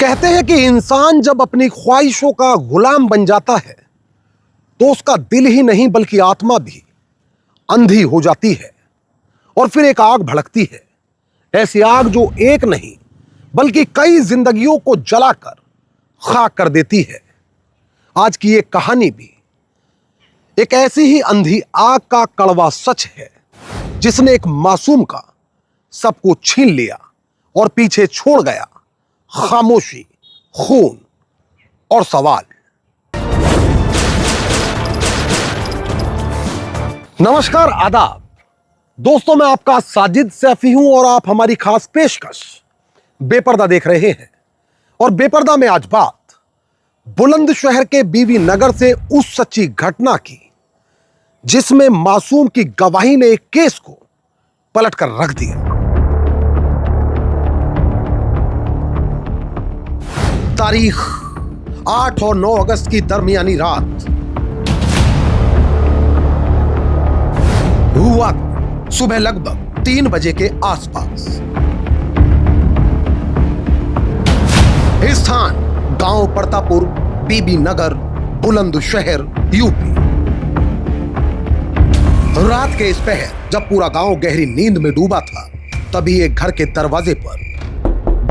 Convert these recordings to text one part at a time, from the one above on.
कहते हैं कि इंसान जब अपनी ख्वाहिशों का गुलाम बन जाता है तो उसका दिल ही नहीं बल्कि आत्मा भी अंधी हो जाती है और फिर एक आग भड़कती है। ऐसी आग जो एक नहीं बल्कि कई जिंदगियों को जलाकर खाक कर देती है। आज की ये कहानी भी एक ऐसी ही अंधी आग का कड़वा सच है जिसने एक मासूम का सबको छीन लिया और पीछे छोड़ गया खामोशी, खून और सवाल। नमस्कार, आदाब दोस्तों, मैं आपका साजिद सैफी हूं और आप हमारी खास पेशकश बेपर्दा देख रहे हैं। और बेपर्दा में आज बात बुलंदशहर के बीबी नगर से उस सच्ची घटना की जिसमें मासूम की गवाही ने एक केस को पलटकर रख दिया। तारीख 8 और 9 अगस्त की दरमियानी रात। हुआ सुबह लगभग 3 बजे के आसपास। स्थान गांव परतापुर, बीबी नगर, बुलंदशहर, यूपी। रात के इस पहर जब पूरा गांव गहरी नींद में डूबा था तभी एक घर के दरवाजे पर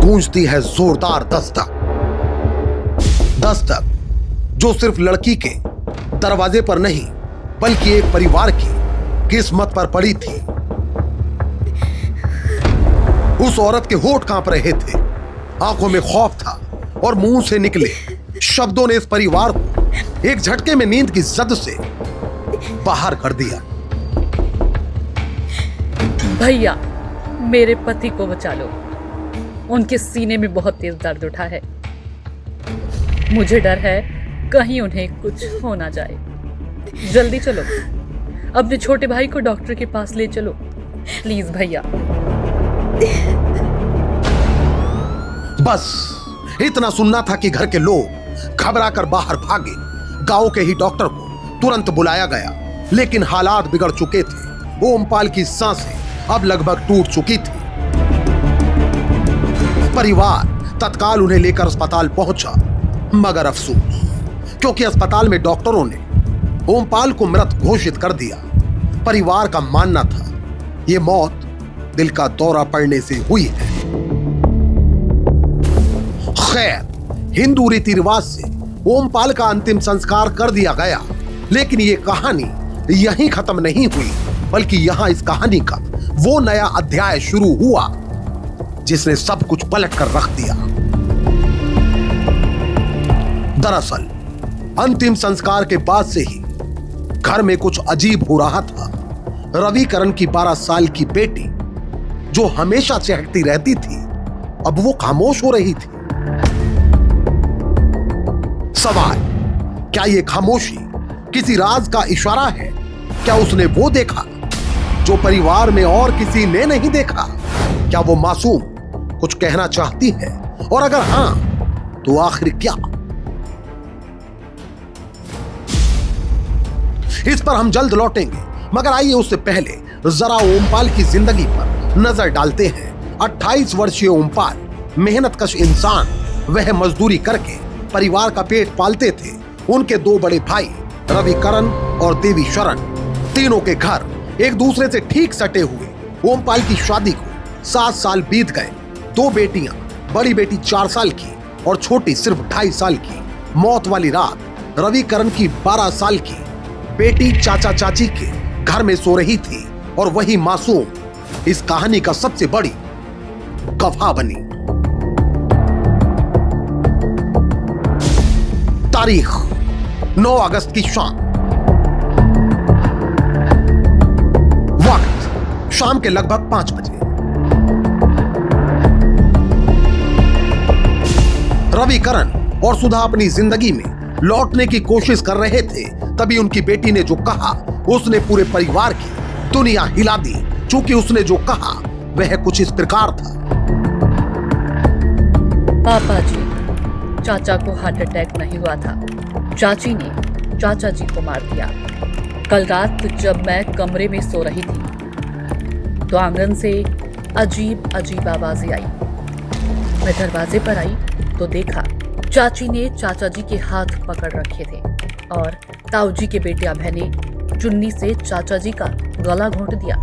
गूंजती है जोरदार दस्तक जो सिर्फ लड़की के दरवाजे पर नहीं बल्कि एक परिवार की किस्मत पर पड़ी थी। उस औरत के होंठ कांप रहे थे, आंखों में खौफ था और मुंह से निकले शब्दों ने इस परिवार को एक झटके में नींद की जद से बाहर कर दिया। भैया, मेरे पति को बचा लो। उनके सीने में बहुत तेज दर्द उठा है। मुझे डर है कहीं उन्हें कुछ हो ना जाए। जल्दी चलो, अपने छोटे भाई को डॉक्टर के पास ले चलो प्लीज भैया। बस इतना सुनना था कि घर के लोग घबराकर बाहर भागे। गांव के ही डॉक्टर को तुरंत बुलाया गया, लेकिन हालात बिगड़ चुके थे। ओमपाल की सांसें अब लगभग टूट चुकी थी। परिवार तत्काल उन्हें लेकर अस्पताल पहुंचा, मगर अफसोस, क्योंकि अस्पताल में डॉक्टरों ने ओमपाल को मृत घोषित कर दिया। परिवार का मानना था यह मौत दिल का दौरा पड़ने से हुई है। खैर, हिंदू रीति रिवाज से ओमपाल का अंतिम संस्कार कर दिया गया, लेकिन यह कहानी यहीं खत्म नहीं हुई, बल्कि यहां इस कहानी का वो नया अध्याय शुरू हुआ जिसने सब कुछ पलट कर रख दिया। दरअसल अंतिम संस्कार के बाद से ही घर में कुछ अजीब हो रहा था। रविकरण की 12 साल की बेटी, जो हमेशा चहकती रहती थी, अब वो खामोश हो रही थी। सवाल, क्या ये खामोशी किसी राज का इशारा है? क्या उसने वो देखा जो परिवार में और किसी ने नहीं देखा? क्या वो मासूम कुछ कहना चाहती है? और अगर हां तो आखिर क्या? इस पर हम जल्द लौटेंगे, मगर आइए उससे पहले जरा ओमपाल की जिंदगी पर नजर डालते हैं। 28 वर्षीय ओमपाल मेहनतकश इंसान, वह मजदूरी करके परिवार का पेट पालते थे। उनके 2 बड़े भाई रविकरण और देवी शरण, तीनों के घर एक दूसरे से ठीक सटे हुए। ओमपाल की शादी को 7 साल बीत गए। 2 बेटियां, बड़ी बेटी 4 साल की और छोटी सिर्फ 2.5 साल की। मौत वाली रात रविकरण की 12 साल की बेटी चाचा चाची के घर में सो रही थी और वही मासूम इस कहानी का सबसे बड़ी गवाह बनी। तारीख 9 अगस्त की शाम। वक्त शाम के लगभग 5 बजे। रविकरण और सुधा अपनी जिंदगी में लौटने की कोशिश कर रहे थे, तभी उनकी बेटी ने जो कहा उसने पूरे परिवार की दुनिया हिला दी। चूंकि उसने जो कहा वह कुछ इस प्रकार था। पापा जी, चाचा को हार्ट अटैक नहीं हुआ था। चाची ने चाचा जी को मार दिया। कल रात जब मैं कमरे में सो रही थी तो आंगन से अजीब अजीब आवाजें आई। मैं दरवाजे पर आई तो देखा चाची ने चाचा जी के हाथ पकड़ रखे थे और ताऊ जी के बेटे अभय ने चुन्नी से चाचा जी का गला घोंट दिया।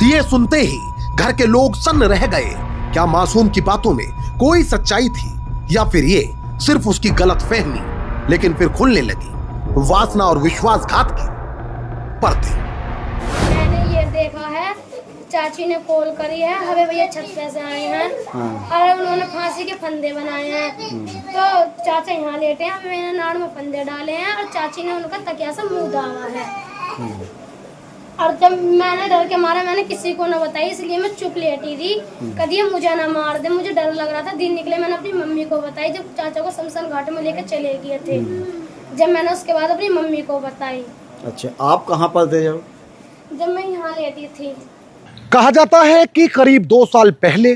ये सुनते ही घर के लोग सन्न रह गए। क्या मासूम की बातों में कोई सच्चाई थी या फिर ये सिर्फ उसकी गलतफहमी? लेकिन फिर खुलने लगी वासना और विश्वासघात की परतें। मैंने ये देखा है, चाची ने कॉल करी है, हमें भैया छत पे से आए हैं और उन्होंने फांसी के फंदे बनाए हैं। तो चाचा यहाँ लेटे हैं, मैंने नाड़ में फंदे डाले हैं और चाची ने उनका तकिया से मुंह दावा है। और जब मैंने डर के मारा, मैंने किसी को न बताई, इसलिए मैं चुप लेटी थी। कभी मुझे ना मार दे, मुझे डर लग रहा था। दिन निकले मैंने अपनी मम्मी को बताई, जब चाचा को शमशान घाट में लेकर चले गए थे। जब मैंने उसके बाद अपनी मम्मी को बताई। अच्छा, आप कहाँ पर थे जब मैं यहाँ लेटी थी? कहा जाता है कि करीब 2 साल पहले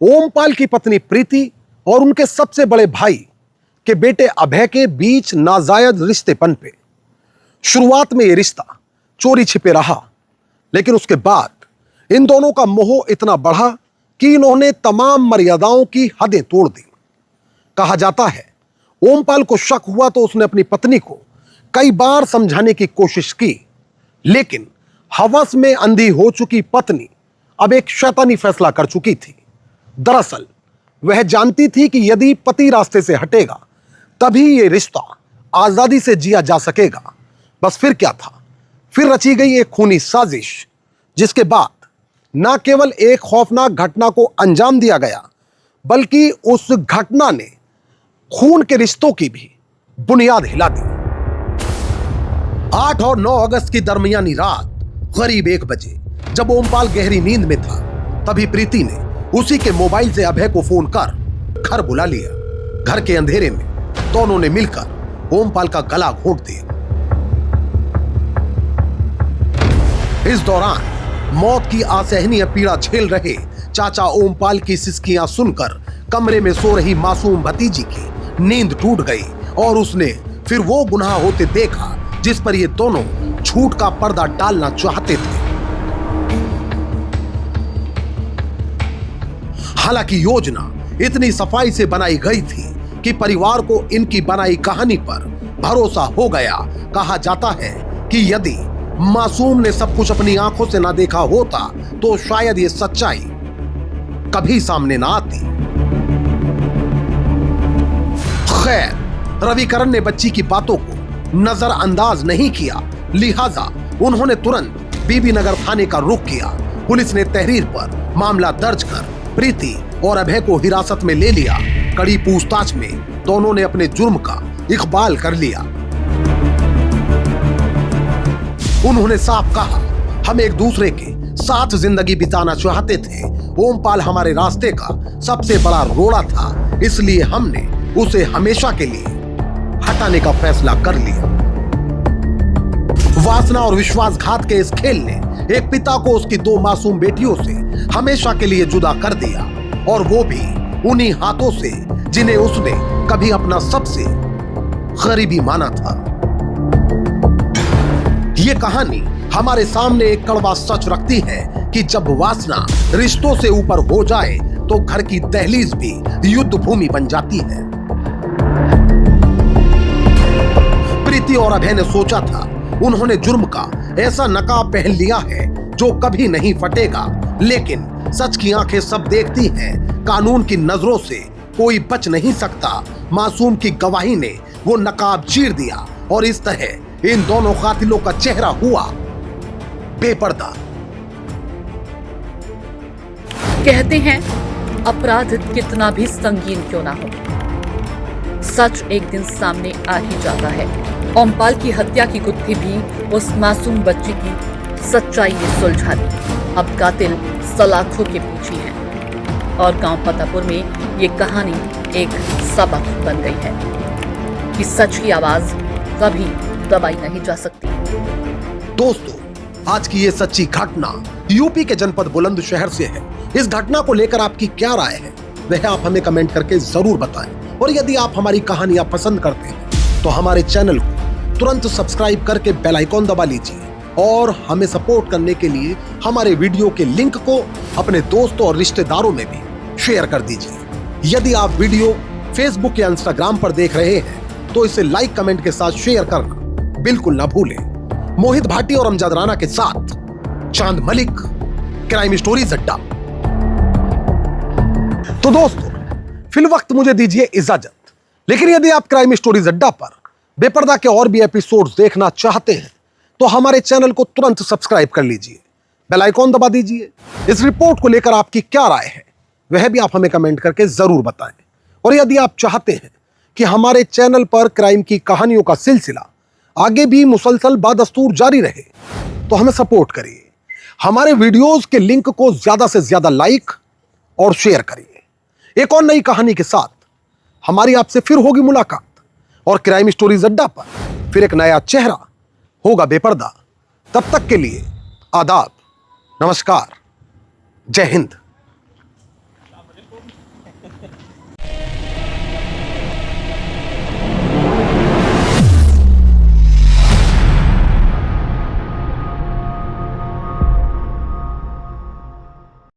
ओमपाल की पत्नी प्रीति और उनके सबसे बड़े भाई के बेटे अभय के बीच नाजायज रिश्तेपन पे। शुरुआत में यह रिश्ता चोरी छिपे रहा, लेकिन उसके बाद इन दोनों का मोह इतना बढ़ा कि इन्होंने तमाम मर्यादाओं की हदें तोड़ दी। कहा जाता है ओमपाल को शक हुआ तो उसने अपनी पत्नी को कई बार समझाने की कोशिश की, लेकिन हवस में अंधी हो चुकी पत्नी अब एक शैतानी फैसला कर चुकी थी। दरअसल वह जानती थी कि यदि पति रास्ते से हटेगा तभी यह रिश्ता आजादी से जिया जा सकेगा। बस फिर क्या था, फिर रची गई एक खूनी साजिश, जिसके बाद न केवल एक खौफनाक घटना को अंजाम दिया गया, बल्कि उस घटना ने खून के रिश्तों की भी बुनियाद हिला दी। 8 और 9 अगस्त की दरमियानी रात करीब 1 बजे जब ओमपाल गहरी नींद में था, तभी प्रीति ने उसी के मोबाइल से अभय को फोन कर घर बुला लिया। घर के अंधेरे में दोनों ने मिलकर ओमपाल का गला घोंट दिया। इस दौरान मौत की असहनीय पीड़ा झेल रहे चाचा ओमपाल की सिसकियां सुनकर कमरे में सो रही मासूम भतीजी की नींद टूट गई और उसने फिर वो गुनाह होते देखा जिस पर ये दोनों झूठ का पर्दा डालना चाहते थे। हालांकि योजना इतनी सफाई से बनाई गई थी कि परिवार को इनकी बनाई कहानी पर भरोसा हो गया। कहा जाता है कि यदि मासूम ने सब कुछ अपनी आंखों से ना देखा होता तो शायद ये सच्चाई कभी सामने ना आती। खैर, रविकरण ने बच्ची की बातों को नजरअंदाज नहीं किया, लिहाजा उन्होंने तुरंत बीबीनगर थाने का रुख किया। पुलिस ने तहरीर पर मामला दर्ज कर प्रीति और अभय को हिरासत में ले लिया। कड़ी पूछताछ में दोनों ने अपने जुर्म का इकबाल कर लिया। उन्होंने साफ कहा, हम एक दूसरे के साथ जिंदगी बिताना चाहते थे। ओमपाल हमारे रास्ते का सबसे बड़ा रोड़ा था, इसलिए हमने उसे हमेशा के लिए हटाने का फैसला कर लिया। वासना और विश्वासघात के इस खेल ने एक पिता को उसकी 2 मासूम बेटियों से हमेशा के लिए जुदा कर दिया, और वो भी उन्हीं हाथों से जिन्हें उसने कभी अपना सबसे करीबी माना था। ये कहानी हमारे सामने एक कड़वा सच रखती है कि जब वासना रिश्तों से ऊपर हो जाए तो घर की दहलीज भी युद्ध भूमि बन जाती है। प्रीति और अभय ने सोचा था, उन्होंने जुर्म का ऐसा नकाब पहन लिया है जो कभी नहीं फटेगा, लेकिन सच की आंखें सब देखती हैं, कानून की नजरों से कोई बच नहीं सकता। मासूम की गवाही ने वो नकाब चीर दिया और इस तरह इन दोनों कातिलों का चेहरा हुआ बेपर्दा। कहते हैं अपराध कितना भी संगीन क्यों ना हो, सच एक दिन सामने आ ही जाता है। ओमपाल की हत्या की गुत्थी भी उस मासूम बच्ची की सच्चाई ने सुलझा दी। अब कातिल सलाखों के पीछे है और गांव पतापुर में ये कहानी एक सबक बन गई है कि सच की आवाज कभी दबाई नहीं जा सकती। दोस्तों, आज की ये सच्ची घटना यूपी के जनपद बुलंदशहर से है। इस घटना को लेकर आपकी क्या राय है वह आप हमें कमेंट करके जरूर बताएं। और यदि आप हमारी कहानियां पसंद करते हैं तो हमारे चैनल को तुरंत सब्सक्राइब करके बेल आइकॉन दबा लीजिए और हमें सपोर्ट करने के लिए हमारे वीडियो के लिंक को अपने दोस्तों और रिश्तेदारों में भी शेयर कर दीजिए। यदि आप वीडियो फेसबुक या इंस्टाग्राम पर देख रहे हैं तो इसे लाइक कमेंट के साथ शेयर करना बिल्कुल ना भूलें। मोहित भाटी और अमजद राना के साथ चांद मलिक, क्राइम स्टोरीज अड्डा। तो दोस्तों, फिल वक्त मुझे दीजिए इजाजत, लेकिन यदि आप क्राइम स्टोरीज अड्डा पर बेपर्दा के और भी एपिसोड्स देखना चाहते हैं तो हमारे चैनल को तुरंत सब्सक्राइब कर लीजिए, बेल आइकॉन दबा दीजिए। इस रिपोर्ट को लेकर आपकी क्या राय है वह भी आप हमें कमेंट करके जरूर बताएं। और यदि आप चाहते हैं कि हमारे चैनल पर क्राइम की कहानियों का सिलसिला आगे भी मुसलसल बादस्तूर जारी रहे तो हमें सपोर्ट करिए। हमारे वीडियोस के लिंक को ज्यादा से ज्यादा लाइक और शेयर करिए। एक और नई कहानी के साथ हमारी आपसे फिर होगी मुलाकात और क्राइम स्टोरीज अड्डा पर फिर एक नया चेहरा होगा बेपर्दा। तब तक के लिए आदाब, नमस्कार, जय हिंद।